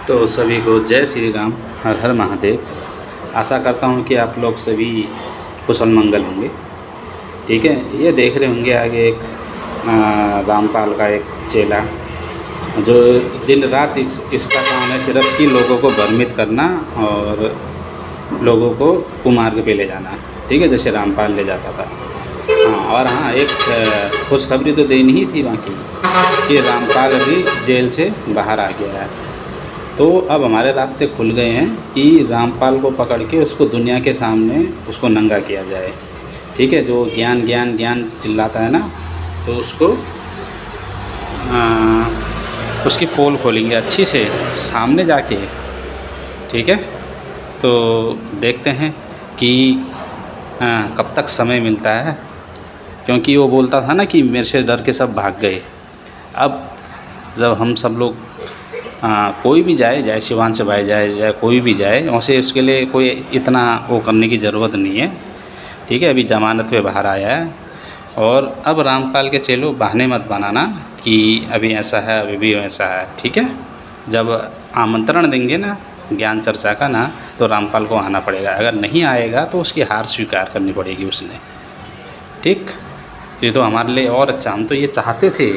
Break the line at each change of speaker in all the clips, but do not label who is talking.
तो सभी को जय श्री राम, हर हर महादेव। आशा करता हूँ कि आप लोग सभी कुशल मंगल होंगे। ठीक है, ये देख रहे होंगे आगे एक रामपाल का एक चेला जो दिन रात इसका काम है सिर्फ कि लोगों को भ्रमित करना और लोगों को कुमार्ग पे ले जाना। ठीक है, जैसे रामपाल ले जाता था। हाँ, और हाँ, एक खुशखबरी तो देनी ही थी बाकी कि रामपाल अभी जेल से बाहर आ गया है। तो अब हमारे रास्ते खुल गए हैं कि रामपाल को पकड़ के उसको दुनिया के सामने उसको नंगा किया जाए। ठीक है, जो ज्ञान ज्ञान ज्ञान चिल्लाता है ना, तो उसको उसकी पोल खोलेंगे अच्छी से सामने जाके। ठीक है, तो देखते हैं कि कब तक समय मिलता है, क्योंकि वो बोलता था ना कि मेरे से डर के सब भाग गए। अब जब हम सब लोग कोई भी जाए शिवांश भाई जाए कोई भी जाए, वैसे उसके लिए कोई इतना वो करने की ज़रूरत नहीं है। ठीक है, अभी ज़मानत पे बाहर आया है। और अब रामपाल के चेलो बहाने मत बनाना कि अभी ऐसा है अभी भी वैसा है। ठीक है, जब आमंत्रण देंगे ना ज्ञान चर्चा का ना, तो रामपाल को आना पड़ेगा। अगर नहीं आएगा तो उसकी हार स्वीकार करनी पड़ेगी उसने। ठीक, ये तो हमारे लिए और अच्छा। हम तो ये चाहते थे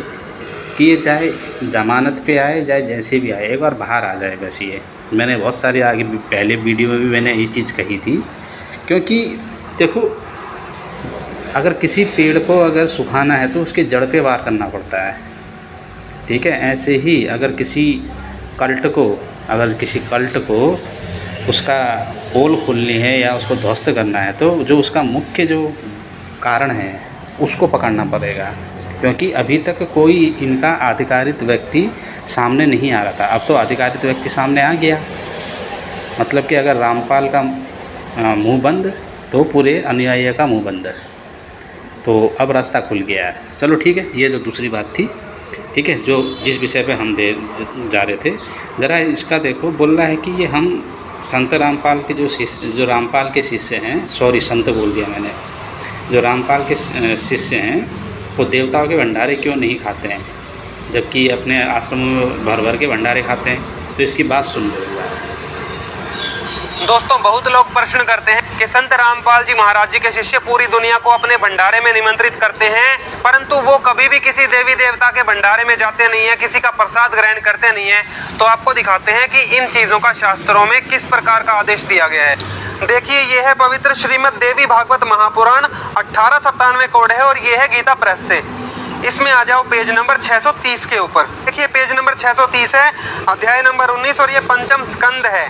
कि ये चाहे ज़मानत पे आए चाहे जैसे भी आए, एक बार बाहर आ जाए। बस ये मैंने बहुत सारी आगे पहले वीडियो में भी मैंने ये चीज़ कही थी। क्योंकि देखो, अगर किसी पेड़ को अगर सुखाना है तो उसके जड़ पे वार करना पड़ता है। ठीक है, ऐसे ही अगर किसी कल्ट को उसका पोल खोलनी है या उसको ध्वस्त करना है, तो जो उसका मुख्य जो कारण है उसको पकड़ना पड़ेगा। क्योंकि अभी तक कोई इनका अधिकारित व्यक्ति सामने नहीं आ रहा था। अब तो अधिकारित व्यक्ति सामने आ गया। मतलब कि अगर रामपाल का मुंह बंद तो पूरे अनुयायी का मुंह बंद। तो अब रास्ता खुल गया है। चलो ठीक है, ये जो दूसरी बात थी। ठीक है, जो जिस विषय पे हम जा रहे थे, ज़रा इसका देखो। बोल रहा है कि ये हम संत रामपाल के जो रामपाल के शिष्य हैं, सॉरी संत बोल दिया मैंने, जो रामपाल के शिष्य हैं वो देवताओं के भंडारे क्यों नहीं खाते हैं, जबकि अपने आश्रम में भर भर के भंडारे खाते हैं। तो इसकी बात सुन लो।
दोस्तों, बहुत लोग प्रश्न करते हैं कि संत रामपाल जी महाराज जी के शिष्य पूरी दुनिया को अपने भंडारे में निमंत्रित करते हैं, परंतु वो कभी भी किसी देवी देवता के भंडारे में जाते नहीं है, किसी का प्रसाद ग्रहण करते नहीं है। तो आपको दिखाते हैं कि इन चीजों का शास्त्रों में किस प्रकार का आदेश दिया गया है। देखिए, ये है पवित्र श्रीमद् देवी भागवत महापुराण 1897 कोड है और ये है गीता प्रेस से। इसमें आ जाओ पेज नंबर 630 के ऊपर। देखिए, पेज नंबर 630 है, अध्याय नंबर 19 और ये पंचम स्कंद है।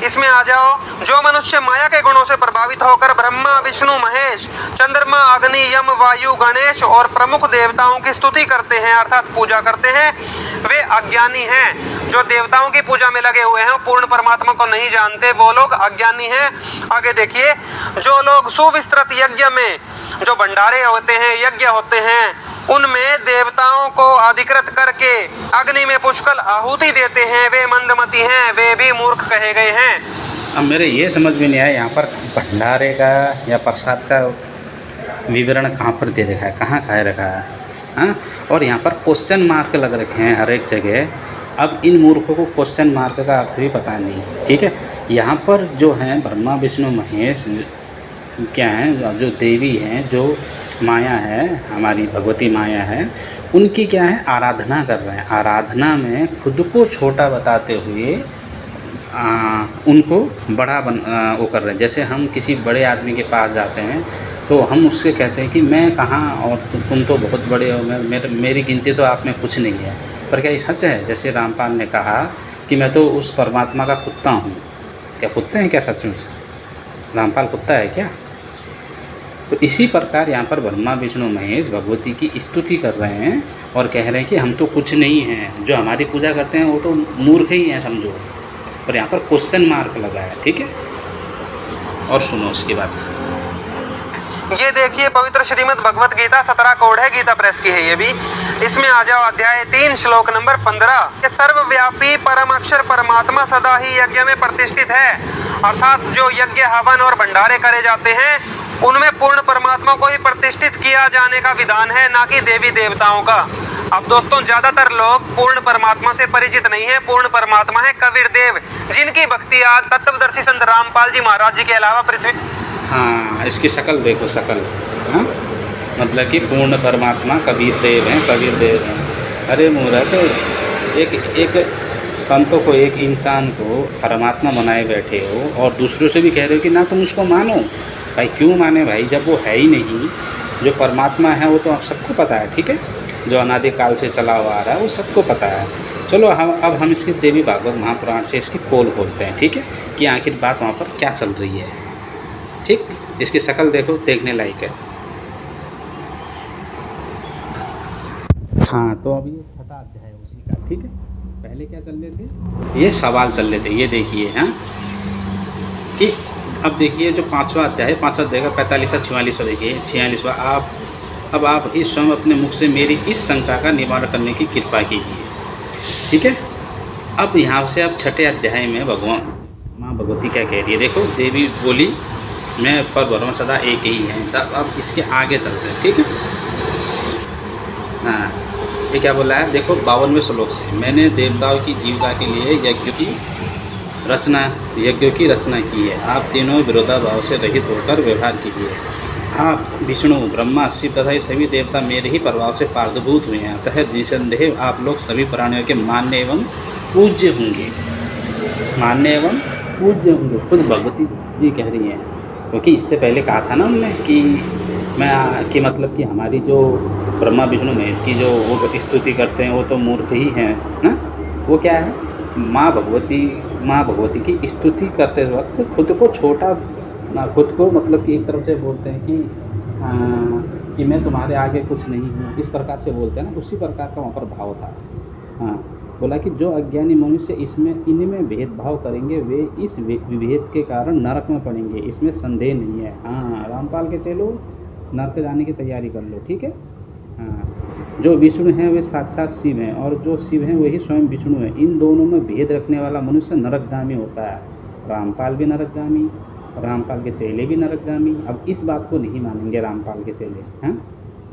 इसमें आ जाओ। जो मनुष्य माया के गुणों से प्रभावित होकर ब्रह्मा विष्णु महेश चंद्रमा अग्नि यम वायु गणेश और प्रमुख देवताओं की स्तुति करते हैं अर्थात पूजा करते हैं, वे अज्ञानी हैं। जो देवताओं की पूजा में लगे हुए हैं, पूर्ण परमात्मा को नहीं जानते, वो लोग अज्ञानी हैं। आगे देखिए, जो लोग सुविस्तृत यज्ञ में जो भंडारे होते हैं, यज्ञ होते हैं, उनमें देवताओं को अधिकृत करके अग्नि में पुष्कल आहुति देते हैं, वे मंदमती हैं, वे भी मूर्ख कहे गए हैं।
अब मेरे ये समझ में नहीं आया, यहाँ पर भंडारे का या प्रसाद का विवरण कहाँ पर दे रखा है, कहाँ कह रखा है। हाँ, और यहाँ पर क्वेश्चन मार्क लग रखे हैं हर एक जगह। अब इन मूर्खों को क्वेश्चन मार्क का अर्थ भी पता नहीं। ठीक है, यहाँ पर जो हैं ब्रह्मा विष्णु महेश क्या हैं, जो देवी हैं, जो माया है, हमारी भगवती माया है, उनकी क्या है आराधना कर रहे हैं। आराधना में खुद को छोटा बताते हुए उनको बड़ा वो कर रहे हैं। जैसे हम किसी बड़े आदमी के पास जाते हैं तो हम उससे कहते हैं कि मैं कहाँ और तुम तो बहुत बड़े हो, मेरी गिनती तो आप में कुछ नहीं है। पर क्या ये सच है? जैसे रामपाल ने कहा कि मैं तो उस परमात्मा का कुत्ता हूँ। क्या कुत्ते हैं क्या सच में? रामपाल कुत्ता है क्या? तो इसी प्रकार यहाँ पर ब्रह्मा विष्णु महेश भगवती की स्तुति कर रहे हैं और कह रहे हैं कि हम तो कुछ नहीं हैं, जो हमारी पूजा करते हैं वो तो मूर्ख ही हैं समझो। पर यहाँ पर क्वेश्चन मार्क लगा है। ठीक है, और सुनो उसके बाद।
ये देखिए, पवित्र श्रीमद् भगवत गीता 17 कोड है, गीता प्रेस की है ये भी। इसमें आ जाओ, अध्याय 3 श्लोक नंबर 15। ये सर्वव्यापी परम अक्षर परमात्मा सदा ही यज्ञ में प्रतिष्ठित है, अर्थात जो यज्ञ हवन और भंडारे करे जाते हैं उनमें पूर्ण परमात्मा को ही प्रतिष्ठित किया जाने का विधान है, ना कि देवी देवताओं का। अब दोस्तों ज्यादातर लोग पूर्ण परमात्मा से परिचित नहीं है। पूर्ण परमात्मा है कबीर देव, जिनकी भक्ति आज तत्वदर्शी संत रामपाल जी महाराज जी के अलावा पृथ्वी।
हाँ, इसकी शक्ल देखो, शक्ल। हाँ, मतलब कि पूर्ण परमात्मा कबीर देव हैं, कबीर देव हैं। अरे मूर्ख, एक संतों को, एक इंसान को परमात्मा बनाए बैठे हो और दूसरों से भी कह रहे हो कि ना तुम उसको मानो। भाई क्यों माने भाई, जब वो है ही नहीं। जो परमात्मा है वो तो आप सबको पता है, ठीक है, जो अनादिकाल से चला हुआ आ रहा है वो सबको पता है। चलो हम इसकी देवी भागवत महापुराण से इसकी पोल खोलते हैं, ठीक है, कि आखिर बात वहाँ पर क्या चल रही है। ठीक, इसकी शक्ल देखो, देखने लायक है। हाँ, तो अब ये छठा अध्याय है उसी का, ठीक है। पहले क्या चल रहे थे, ये सवाल चल रहे थे, ये देखिए। हाँ, कि अब देखिए जो पाँचवा अध्याय है, पाँचवा अध्याय का 45वां 46वां देखिए, 46वां। आप ही स्वयं अपने मुख से मेरी इस शंका का निवारण करने की कृपा कीजिए, ठीक है। अब यहाँ से अब छठे अध्याय में भगवान माँ भगवती क्या कह रही है, देखो। देवी बोली मैं पर ब्रह्म सदा एक ही है। तब अब इसके आगे चलते हैं, ठीक है। हाँ, ये क्या बोला है, देखो 52वें श्लोक से। मैंने देवताओं की जीविका के लिए यज्ञों की रचना की है। आप तीनों विरोधाभाव से रहित होकर व्यवहार कीजिए। आप विष्णु, ब्रह्मा, शिव तथा ये सभी देवता मेरे ही प्रभाव से प्रादुर्भूत हुए हैं, अतः निसंदेह आप लोग सभी प्राणियों के मान्य एवं पूज्य होंगे। मान्य एवं पूज्य होंगे, खुद भगवती जी कह रही हैं। क्योंकि इससे पहले कहा था ना उन्होंने कि मतलब कि हमारी जो ब्रह्मा विष्णु महेश की जो वो स्तुति करते हैं वो तो मूर्ख ही हैं ना। वो क्या है, माँ भगवती की स्तुति करते वक्त खुद को छोटा, खुद को मतलब कि एक तरफ से बोलते हैं कि मैं तुम्हारे आगे कुछ नहीं हूँ, इस प्रकार से बोलते हैं ना। उसी प्रकार का वहाँ पर भाव था। हाँ, बोला कि जो अज्ञानी मनुष्य इनमें भेदभाव करेंगे वे इस विभेद के कारण नरक में पड़ेंगे, इसमें संदेह नहीं है। हाँ, रामपाल के चलो नरक जाने की तैयारी कर लो, ठीक है। हाँ, जो विष्णु हैं वे साक्षात शिव हैं और जो शिव हैं वही स्वयं विष्णु हैं। इन दोनों में भेद रखने वाला मनुष्य नरकगामी होता है। रामपाल भी नरकगामी, रामपाल के चेले भी नरकगामी। अब इस बात को नहीं मानेंगे रामपाल के चेले। हाँ,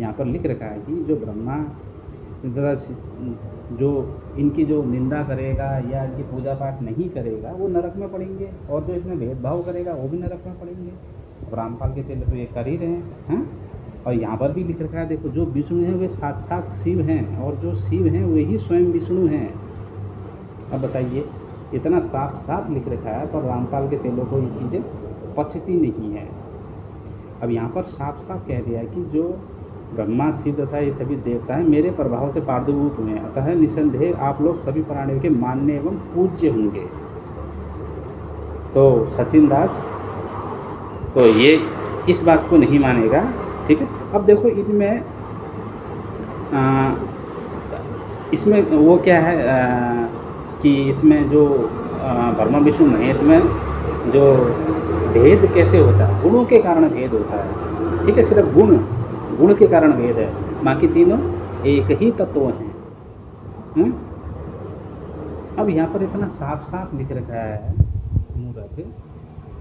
यहाँ पर लिख रखा है कि जो ब्रह्मा जो इनकी जो निंदा करेगा या इनकी पूजा पाठ नहीं करेगा वो नरक में पड़ेंगे, और जो इसमें भेदभाव करेगा वो भी नरक में पड़ेंगे। अब रामपाल के चेले तो ये कर ही रहे हैं। हाँ, और यहाँ पर भी लिख रखा है, देखो, जो विष्णु हैं वे साक्षात शिव हैं और जो शिव हैं वही स्वयं विष्णु हैं। अब बताइए, इतना साफ साफ लिख रखा है, पर रामपाल के चेलों को ये चीज़ें पचती नहीं है। अब यहाँ पर साफ साफ कह दिया कि जो ब्रह्मा, शिव तथा ये सभी देवता हैं मेरे प्रभाव से प्रादुर्भूत हुए हैं, अतः निसंदेह आप लोग सभी प्राणियों के मान्य एवं पूज्य होंगे। तो सचिन दास तो ये इस बात को नहीं मानेगा, ठीक है। अब देखो इसमें वो क्या है कि इसमें जो ब्रह्मा विष्णु महेश में जो भेद कैसे होता है, गुणों के कारण भेद होता है, ठीक है। सिर्फ गुण के कारण भेद है, बाकी तीनों एक ही तत्व हैं। अब यहाँ पर इतना साफ साफ लिख रखा है मूर्ख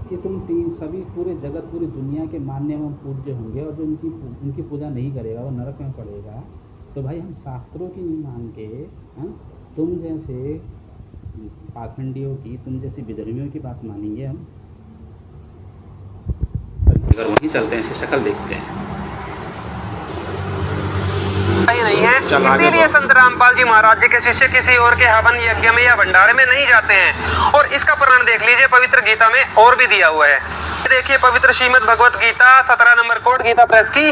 कि तुम सभी पूरे जगत, पूरी दुनिया के मान्य एवं पूज्य होंगे, और जो उनकी पूजा नहीं करेगा वो नरक में पड़ेगा। तो भाई हम शास्त्रों की नहीं मान के तुम जैसे पाखंडियों की, तुम जैसे विधर्मियों की बात मानेंगे हम? अगर वहीं चलते हैं, इसकी शक्ल देखते हैं, नहीं है। इसीलिए संत रामपाल जी महाराज जी के शिष्य किसी और के हवन यज्ञ में या भंडारे में नहीं जाते हैं। और इसका प्रमाण देख लीजिए, पवित्र गीता में और भी दिया हुआ है। देखिए, पवित्र Shrimad Bhagavad Gita 17 number code Gita press की,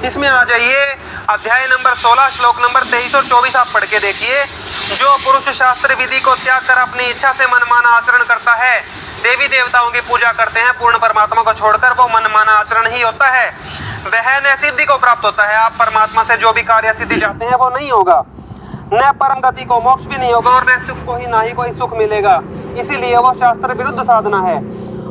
इसमें आ जाइए, अध्याय नंबर 16 श्लोक नंबर 23 और 24 आप पढ़ के देखिए। जो पुरुष शास्त्र विधि को त्याग कर अपनी इच्छा से मनमाना आचरण करता है, देवी देवताओं की पूजा करते हैं, पूर्ण परमात्मा को छोड़कर वो मनमाना आचरण ही होता है, वह न सिद्धि को प्राप्त होता है। आप परमात्मा से जो भी कार्य सिद्धि चाहते हैं वो नहीं होगा, न परम गति को मोक्ष भी नहीं होगा, और न सुख को ही ना ही कोई सुख मिलेगा। इसीलिए वो शास्त्र विरुद्ध साधना है।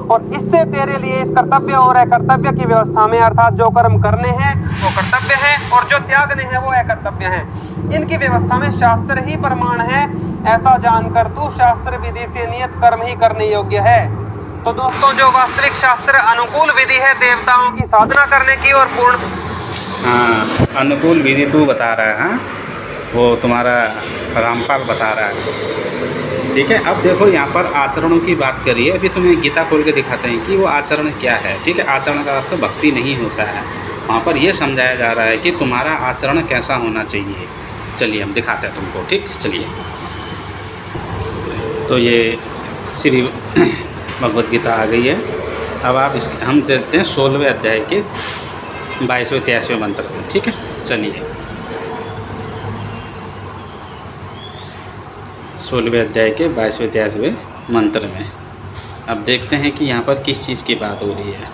और इससे तेरे लिए इस कर्तव्य और अकर्तव्य की व्यवस्था में, अर्थात जो कर्म करने हैं वो कर्तव्य है और जो त्यागने हैं वो अकर्तव्य है, इनकी व्यवस्था में शास्त्र ही प्रमाण है। ऐसा जानकर तू शास्त्र विधि से नियत कर्म ही करने योग्य है। तो दोस्तों, जो वास्तविक शास्त्र अनुकूल विधि है देवताओं की साधना करने की और पूर्ण अनुकूल विधि तू बता रहा है। वो तुम्हारा रामपाल बता रहा है। ठीक है, अब देखो यहाँ पर आचरणों की बात करिए। अभी तुम्हें गीता खोल के दिखाते हैं कि वो आचरण क्या है। ठीक है, आचरण का अर्थ भक्ति नहीं होता है। वहाँ पर ये समझाया जा रहा है कि तुम्हारा आचरण कैसा होना चाहिए। चलिए हम दिखाते हैं तुमको। ठीक, चलिए। तो ये श्री भगवद गीता आ गई है। अब आप हम देखते हैं 16वें अध्याय के 22वें 23वें मंत्र में। ठीक है, चलिए। 16वें अध्याय के 22वें 23वें मंत्र में अब देखते हैं कि यहाँ पर किस चीज़ की बात हो रही है।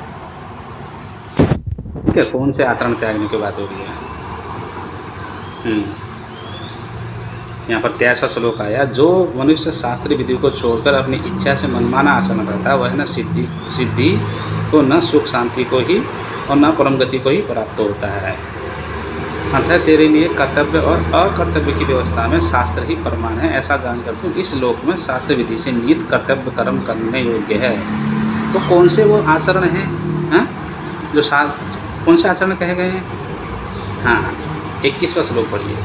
ठीक है, कौन से आचरण त्यागने की बात हो रही है। यहाँ पर 23वां श्लोक आया, जो मनुष्य शास्त्रीय विधि को छोड़कर अपनी इच्छा से मनमाना आचरण करता है वह न सिद्धि को, न सुख शांति को ही और न परम गति को ही प्राप्त होता है। अतः तेरे लिए कर्तव्य और अकर्तव्य की व्यवस्था में शास्त्र ही प्रमाण है। ऐसा जानकर तू इस लोक में शास्त्र विधि से निहित कर्तव्य कर्म करने योग्य है। तो कौन से वो आचरण हैं, हाँ, जो कौन से आचरण कहे गए हैं। हाँ, 21वां श्लोक पढ़िए।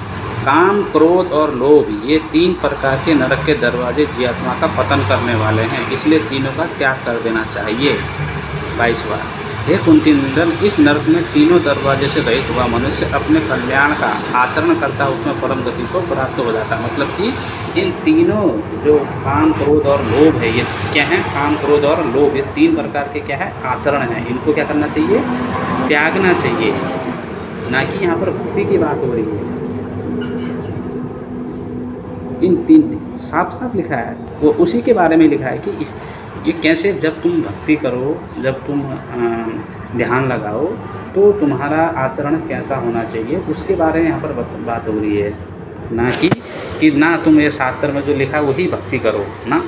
काम, क्रोध और लोभ ये 3 प्रकार के नरक के दरवाजे जीवात्मा का पतन करने वाले हैं, इसलिए तीनों का त्याग कर देना चाहिए। 22वां, हे कुंती नंदन, इस नरक में तीनों दरवाजे से रहित हुआ मनुष्य अपने कल्याण का आचरण करता उसमें परम गति को प्राप्त हो जाता है। मतलब कि इन तीनों जो काम, क्रोध और लोभ है, ये क्या है। काम, क्रोध और लोभ ये 3 प्रकार के क्या है, आचरण हैं। इनको क्या करना चाहिए, त्यागना चाहिए। ना कि यहाँ पर भक्ति की बात हो रही है। इन 3 साफ साफ लिखा है, वो उसी के बारे में लिखा है कि ये कैसे, जब तुम भक्ति करो, जब तुम ध्यान लगाओ तो तुम्हारा आचरण कैसा होना चाहिए, उसके बारे में यहाँ पर बात हो रही है। ना कि ना तुम ये शास्त्र में जो लिखा है वही भक्ति करो ना।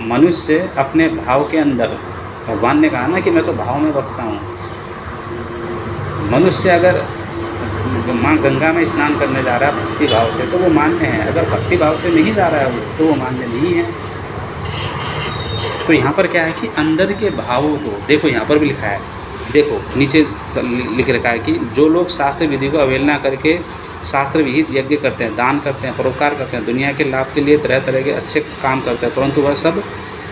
मनुष्य अपने भाव के अंदर, भगवान ने कहा ना कि मैं तो भाव में बसता हूँ। मनुष्य अगर माँ गंगा में स्नान करने जा रहा है भक्ति भाव से तो वो मान्य है। अगर भक्ति भाव से नहीं जा रहा है तो वो मान्य नहीं है। तो यहाँ पर क्या है कि अंदर के भावों को देखो, यहाँ पर भी लिखा है, देखो नीचे लिख रखा है कि जो लोग शास्त्र विधि को अवहेलना करके शास्त्र विहित यज्ञ करते हैं, दान करते हैं, परोपकार करते हैं, दुनिया के लाभ के लिए तरह तरह के अच्छे काम करते हैं, परंतु वह सब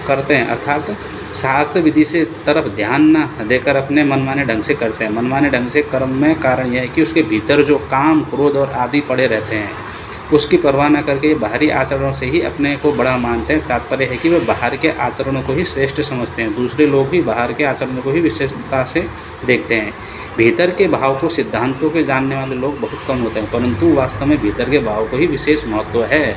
करते हैं अर्थात शास्त्र विधि से तरफ ध्यान न देकर अपने मनमाने ढंग से करते हैं। मनमाने ढंग से कर्म में कारण यह है कि उसके भीतर जो काम, क्रोध और आदि पड़े रहते हैं उसकी परवाह न करके बाहरी आचरणों से ही अपने को बड़ा मानते हैं। तात्पर्य है कि वे बाहर के आचरणों को ही श्रेष्ठ समझते हैं। दूसरे लोग भी बाहर के आचरणों को ही विशेषता से देखते हैं। भीतर के भाव को सिद्धांतों के जानने वाले लोग बहुत कम होते हैं, परंतु वास्तव में भीतर के भाव को ही विशेष महत्व है।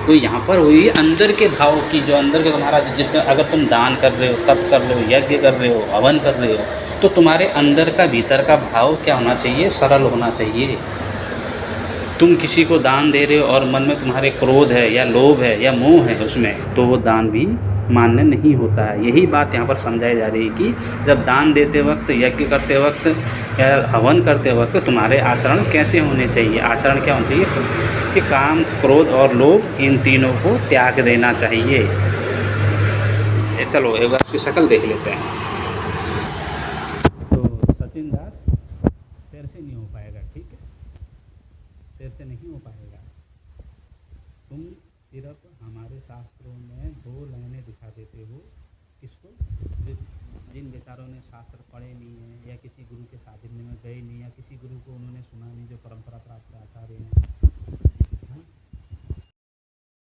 तो यहाँ पर वही अंदर के भाव की, जो अंदर के तुम्हारा, जिस अगर तुम दान कर रहे हो, तप कर रहे हो, यज्ञ कर रहे हो, हवन कर रहे हो, तो तुम्हारे अंदर का भीतर का भाव क्या होना चाहिए, सरल होना चाहिए। तुम किसी को दान दे रहे हो और मन में तुम्हारे क्रोध है या लोभ है या मोह है उसमें, तो वो दान भी मान्य नहीं होता है। यही बात यहाँ पर समझाई जा रही है कि जब दान देते वक्त, यज्ञ करते वक्त या हवन करते वक्त तुम्हारे आचरण कैसे होने चाहिए। आचरण क्या होना चाहिए कि काम, क्रोध और लोभ इन तीनों को त्याग देना चाहिए। चलो एक बार उसकी शक्ल देख लेते हैं। तो सचिन दास, तेरे से नहीं हो पाएगा, ठीक है, तेरे से नहीं हो पाएगा। तुम सिर्फ हमारे शास्त्रों में 2 लाइनें दिखा देते हो। किसको, जिन बेचारों ने शास्त्र पढ़े नहीं हैं या किसी गुरु के साधन में गए नहीं या किसी गुरु को उन्होंने सुना नहीं, जो परंपरा प्राप्त आचार्य हैं,